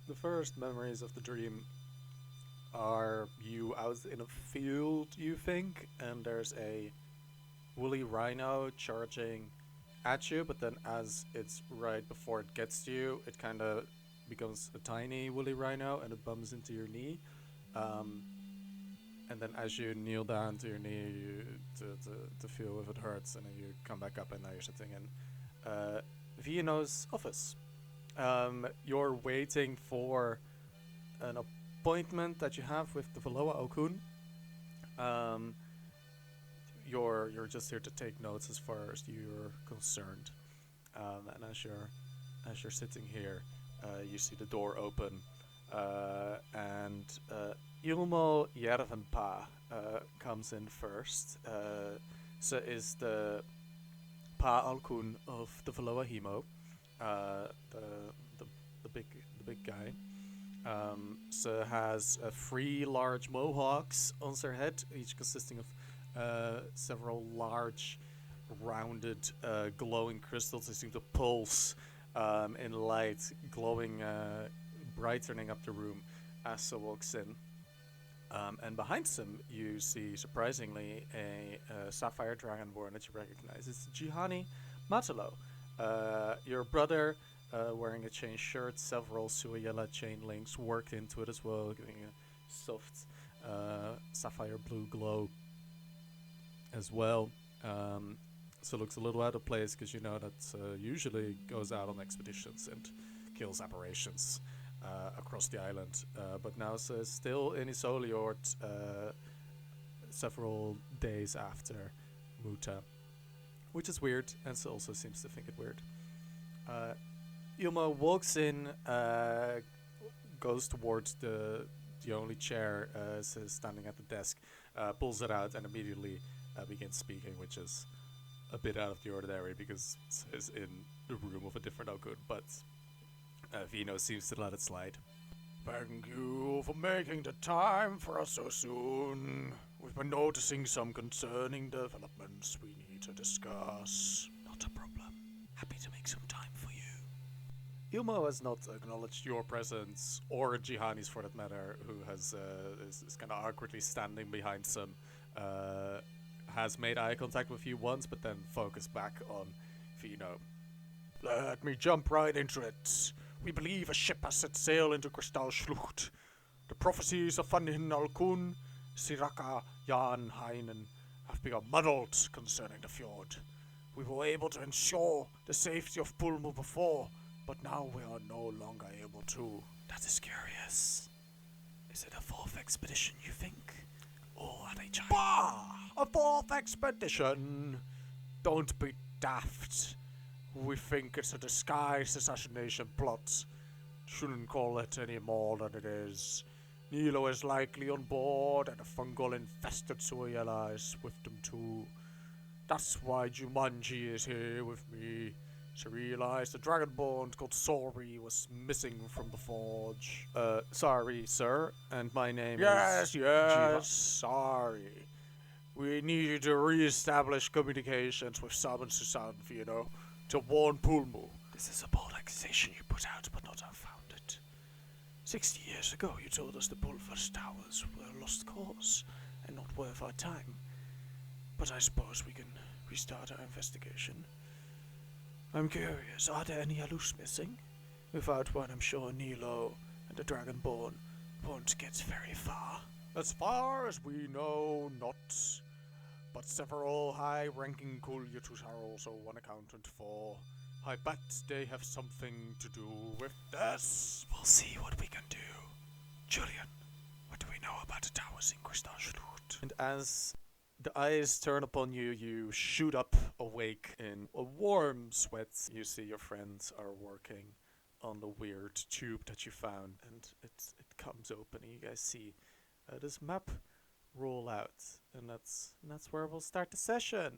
The first memories of the dream are you out in a field, you think, and there's a woolly rhino charging at you, but then as it's right before it gets to you, it kind of becomes a tiny woolly rhino and it bumps into your knee. Um, and then as you kneel down to your knee to feel if it hurts, and then you come back up and now you're sitting in Vino's office. You're waiting for an appointment that you have with the Veloa Okun. Um, you're just here to take notes as far as you're concerned. And as you're sitting here, you see the door open, and Ilmo Yervenpa comes in first. So is the Pa Alkun of the Veloa Hemo, the big guy. So has three large mohawks on their head, each consisting of several large, rounded, glowing crystals. They seem to pulse in light, glowing, brightening up the room as he walks in. And behind him, you see, surprisingly, a sapphire dragonborn that you recognize. It's Jihani Matalo, your brother, wearing a chain shirt, several Suayela chain links worked into it as well, giving a soft sapphire blue glow as well. So it looks a little out of place because you know that usually goes out on expeditions and kills aberrations across the island. But now it's still in Isoliort several days after Muta, which is weird, and so also seems to think it weird. Ilma walks in, goes towards the only chair standing at the desk, pulls it out, and immediately begins speaking, which is a bit out of the ordinary because it's in the room of a different Okun, but Vino seems to let it slide. Thank you for making the time for us so soon. We've been noticing some concerning developments we need to discuss. Not a problem. Happy to make some time for you. Ilmo has not acknowledged your presence, or Jihani's for that matter, who has is kind of awkwardly standing behind some. Has made eye contact with you once, but then focused back on Vino. Let me jump right into it. We believe a ship has set sail into Kristallschlucht. The prophecies of Vanin Alkun, Siraka, Jan, Heinen have become muddled concerning the fjord. We were able to ensure the safety of Pulmu before, but now we are no longer able to. That is curious. Is it a fourth expedition, you think? Or are they giant? Bah! A fourth expedition! Don't be daft. We think it's a disguised assassination plot. Shouldn't call it any more than it is. Nilo is likely on board, and a fungal-infested Suayela is with them too. That's why Jumanji is here with me. She realized the dragonborn called Sori was missing from the forge. Sorry, sir, and my name is... Yes, sorry. We need to re-establish communications with Sam and Susan, you know, to warn Pulmu. This is a bold accusation you put out, but not unfounded. 60 years ago, you told us the Bulver's towers were a lost cause, and not worth our time. But I suppose we can restart our investigation. I'm curious, are there any Alus missing? Without one, I'm sure Nilo and the Dragonborn won't get very far. As far as we know, not. But several high-ranking Kulyatus are also one accountant for. I bet they have something to do with this. We'll see what we can do. Julian, what do we know about the towers in Kristallschlucht? And as the eyes turn upon you, you shoot up awake in a warm sweat. You see your friends are working on the weird tube that you found, and it comes open, and you guys see this map roll out, and that's where we'll start the session.